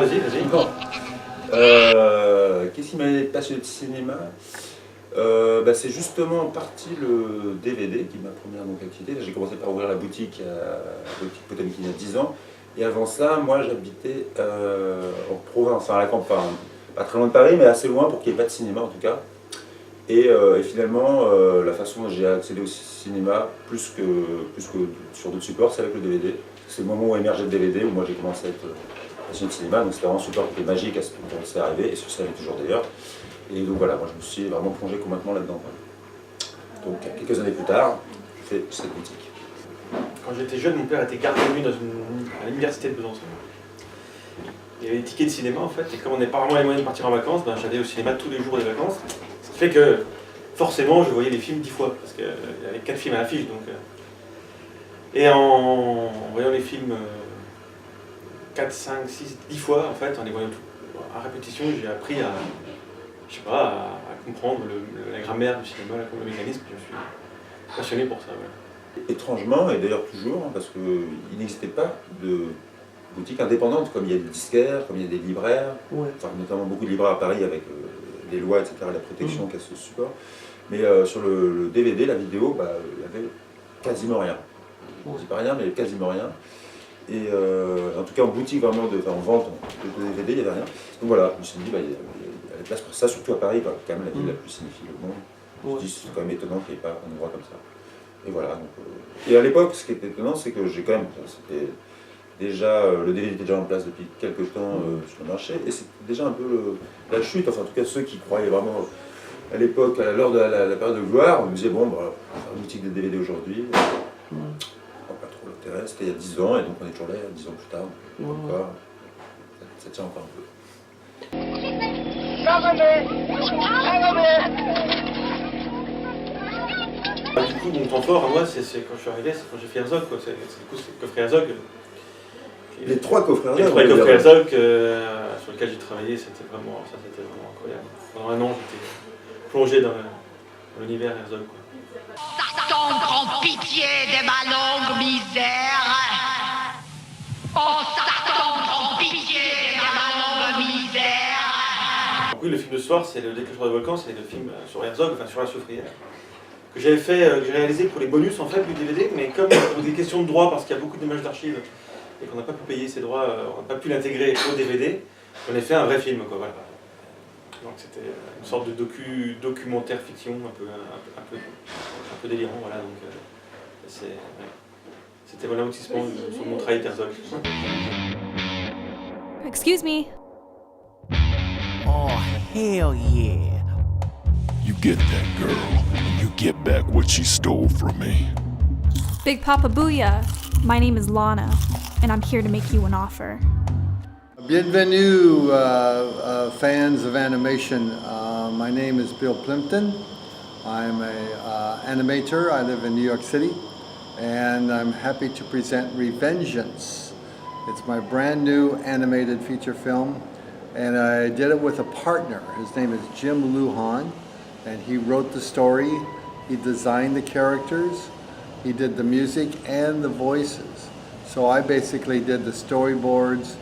Vas-y. Bon. Qu'est-ce qui m'a passionné de cinéma? C'est justement parti le DVD qui est ma première activité. J'ai commencé par ouvrir la boutique Potemkin il y a 10 ans. Et avant ça, moi j'habitais en province, à la campagne. Pas très loin de Paris, mais assez loin pour qu'il n'y ait pas de cinéma en tout cas. Et finalement, la façon dont j'ai accédé au cinéma, plus que sur d'autres supports, c'est avec le DVD. C'est le moment où émergeait le DVD, où moi j'ai commencé à être passionné de cinéma, donc c'était vraiment un support qui était magique à ce moment où c'est arrivé, et sur ça il est toujours d'ailleurs. Et donc voilà, moi je me suis vraiment plongé complètement là-dedans. Donc quelques années plus tard, je fais cette boutique. Quand j'étais jeune, mon père était gardien de nuit à l'université de Besançon. Il y avait des tickets de cinéma en fait, et comme on n'avait pas vraiment les moyens de partir en vacances, j'allais au cinéma tous les jours des vacances. Ce qui fait que forcément je voyais les films 10 fois, parce qu'il y avait 4 films à l'affiche. Et en voyant les films 4, 5, 6, 10 fois, en fait, en les voyant à répétition, j'ai appris à comprendre la grammaire du cinéma, le mécanisme, je suis passionné pour ça. Ouais. Étrangement, et d'ailleurs toujours, parce qu'il n'existait pas de boutique indépendante, comme il y a des disquaires, comme il y a des libraires, enfin, notamment beaucoup de libraires à Paris avec les lois, etc., la protection qu'a ce support. Mais sur le DVD, la vidéo, il y avait quasiment rien. Je ne dis pas rien, mais quasiment rien. Et en tout cas en boutique, vraiment, en vente de DVD, il n'y avait rien. Donc voilà, je me suis dit, il y a la place pour ça, surtout à Paris, quand même la ville la plus cinéphile au monde. Je me suis dit, c'est quand même étonnant qu'il n'y ait pas un endroit comme ça. Et voilà. Et à l'époque, ce qui était étonnant, c'est que j'ai quand même, c'était déjà, le DVD était déjà en place depuis quelques temps sur le marché, et c'était déjà un peu la chute, enfin en tout cas ceux qui croyaient vraiment à l'époque, lors de la période de gloire, on me disait, bon, on va faire une boutique de DVD aujourd'hui. Pas trop l'intérêt, c'était il y a 10 ans, et donc on est toujours là, 10 ans plus tard. Encore, ça tient encore un peu. Du coup, mon temps fort à moi, c'est quand je suis arrivé, c'est quand j'ai fait Herzog, c'est le coffret Herzog. Les 3 coffrets Herzog. Les 3 coffrets Herzog sur lesquels j'ai travaillé, c'était vraiment incroyable. Pendant un an, j'étais plongé dans l'univers Herzog. Satan, prends pitié de ma longue misère. Oh, Satan, prends pitié de ma longue misère. Oui, le film de ce soir, c'est Le Déclencheur de volcan, c'est le film sur Herzog, enfin sur la Soufrière, que j'ai réalisé pour les bonus en fait du DVD, mais comme pour des questions de droit, parce qu'il y a beaucoup d'images d'archives et qu'on n'a pas pu payer ces droits, on n'a pas pu l'intégrer au DVD, on a fait un vrai film, quoi, voilà. Donc c'était une sorte de documentaire fiction un peu délirant, voilà. Donc c'était voilà l'aboutissement sur mon travail Herzog. Excuse me. Oh, hell yeah. You get that girl, and you get back what she stole from me. Big Papa Booyah. My name is Lana, and I'm here to make you an offer. Bienvenue, fans of animation. My name is Bill Plimpton. I'm an animator. I live in New York City, and I'm happy to present Revengeance. It's my brand new animated feature film, and I did it with a partner. His name is Jim Lujan, and he wrote the story, he designed the characters, he did the music and the voices. So I basically did the storyboards,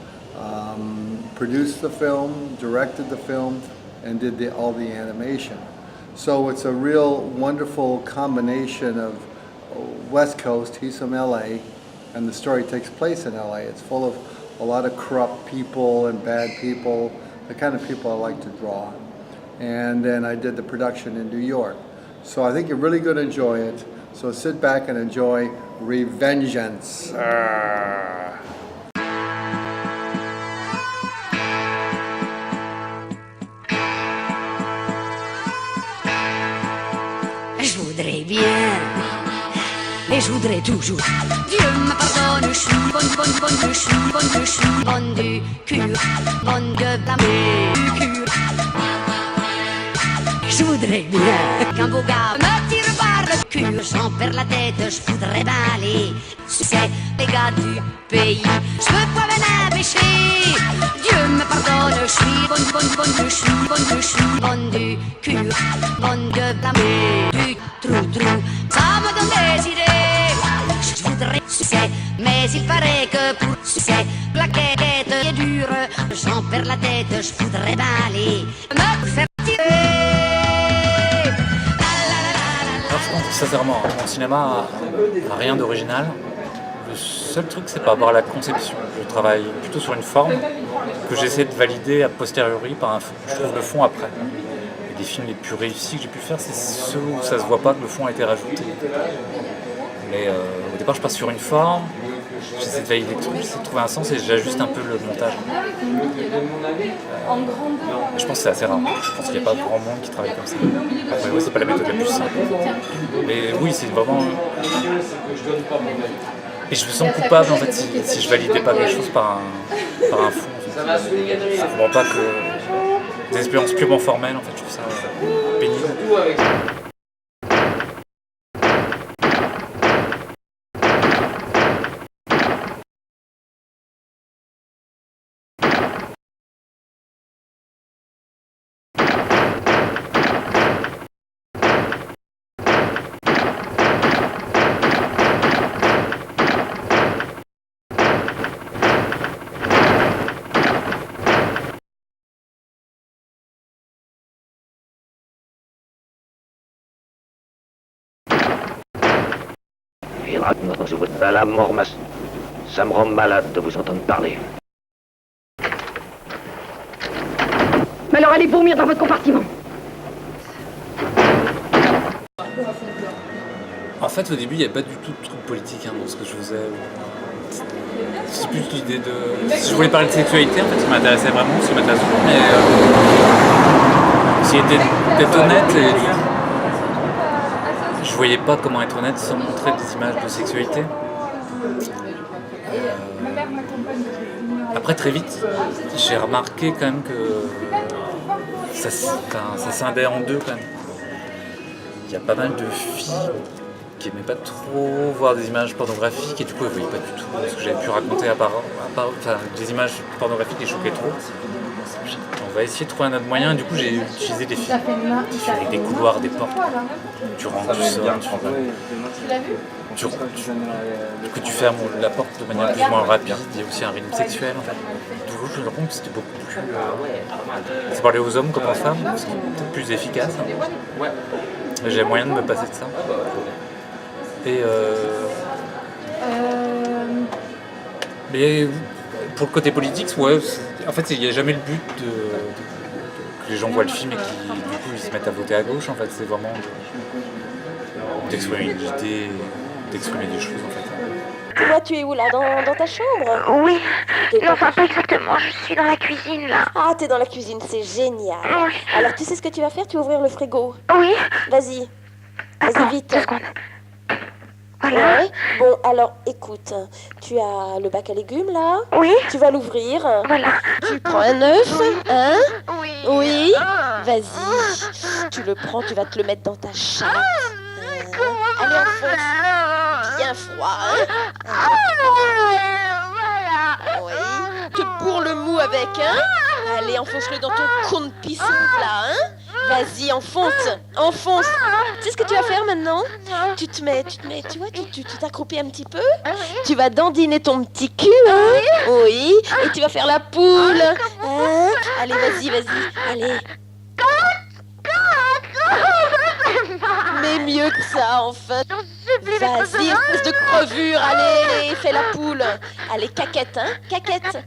produced the film, directed the film, and did all the animation. So it's a real wonderful combination of West Coast, he's from LA, and the story takes place in LA. It's full of a lot of corrupt people and bad people, the kind of people I like to draw. And then I did the production in New York. So I think you're really going to enjoy it. So sit back and enjoy Revengeance. Je voudrais bien, et je voudrais toujours. Dieu me pardonne, je suis bonne, je suis bonne, je suis bonne du cul, bonne de blâmer du cul. Je voudrais bien qu'un beau gars me tire par le cul, j'en perds la tête, je voudrais baler. C'est les gars du pays, je veux pas venir pécher. Dieu me pardonne, je suis bonne, je suis bonne du cul, bonne de blâmer du trou, ça me donne des idées. Je voudrais sucer, mais il paraît que pour sucer, la quête est dure, j'en perds la tête, je voudrais baler, me faire tirer. Alors je pense sincèrement, mon cinéma n'a rien d'original. Le seul truc, c'est par rapport à la conception. Je travaille plutôt sur une forme que j'essaie de valider a posteriori par un fond. Je trouve le fond après. Et les films les plus réussis que j'ai pu faire, c'est ceux où ça se voit pas que le fond a été rajouté. Mais au départ, je pars sur une forme, j'essaie de valider le truc, j'essaie de trouver un sens et j'ajuste un peu le montage. Je pense que c'est assez rare. Je pense qu'il n'y a pas grand monde qui travaille comme ça. Après, ouais, c'est pas la méthode la plus simple. Mais oui, c'est vraiment. Et je me sens coupable en fait si je validais pas quelque chose par un fond. En fait. Je ne comprends pas que des expériences purement formelles, en fait, je trouve ça pénible. La mort, ça me rend malade de vous entendre parler. Mais alors allez vomir dans votre compartiment. En fait, au début, il n'y avait pas du tout de truc politique dans ce que je faisais. C'est plus l'idée de... Si je voulais parler de sexualité, en fait, ça m'intéressait vraiment, se mettre là-dessus. Mais essayer d'être honnête et du coup, je voyais pas comment être honnête sans montrer des images de sexualité. Après, très vite, j'ai remarqué quand même que ça scindait en deux quand même. Il y a pas mal de filles qui n'aimaient pas trop voir des images pornographiques et du coup elles ne voyaient pas du tout ce que j'avais pu raconter des images pornographiques les choquaient trop. On va essayer de trouver un autre moyen et du coup j'ai utilisé des films avec des couloirs, des portes. Tu rentres, tu sors, tu fermes la porte de manière plus ou moins rapide. Il y a aussi un rythme sexuel en fait. Du coup je me rends compte que c'était beaucoup plus... c'est parler aux hommes comme aux femmes, c'est peut-être plus efficace. J'ai moyen de me passer de ça. Et mais pour le côté politique, ouais, en fait il n'y a jamais le but que les gens voient le film et qu'ils du coup ils se mettent à voter à gauche. En fait, c'est vraiment d'exprimer une idée, d'exprimer des choses en fait. Toi, tu es où là, dans ta chambre? Oui. Non, enfin pas exactement, je suis dans la cuisine là. Ah, t'es dans la cuisine, c'est génial. Oui. Alors tu sais ce que tu vas faire? Tu vas ouvrir le frigo. Oui. Vas-y. Vas-y vite. 2 secondes. Voilà. Ouais. Bon, alors écoute, tu as le bac à légumes là? Oui. Tu vas l'ouvrir. Voilà. Tu prends un œuf, hein? Oui. Oui. Vas-y. Tu le prends, tu vas te le mettre dans ta chatte. Allez, enfonce. Bien froid, hein? Oui. Tu te bourres le mou avec, hein? Allez, enfonce-le dans ton con de piscine là, hein. Vas-y, enfonce. Tu sais ce que tu vas faire maintenant? Tu te mets, tu vois, tu t'accroupis un petit peu. Tu vas dandiner ton petit cul, hein. Oui, et tu vas faire la poule. Hein? Allez, vas-y, allez. Mais mieux que ça, en fait. Vas-y, espèce de crevure, allez, fais la poule. Allez, caquette, hein, caquette.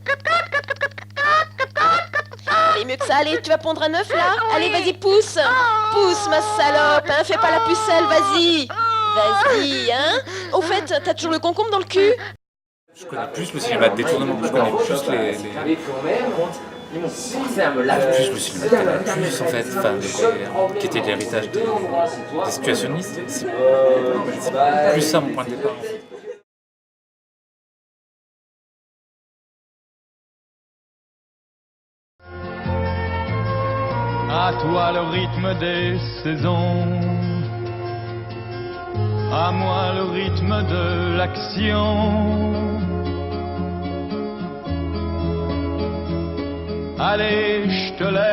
Allez, mieux que ça, allez, tu vas pondre un œuf, là. Allez, vas-y, pousse, ma salope, hein, fais pas la pucelle, vas-y, hein. Au fait, t'as toujours le concombre dans le cul? Je connais plus le cinéma de détournement, je connais plus les... Plus le cinéma de Canal+, en fait, enfin, qui était l'héritage des situationnistes. C'est plus ça mon point de départ. En fait. À toi le rythme des saisons, à moi le rythme de l'action. Allez, je te laisse.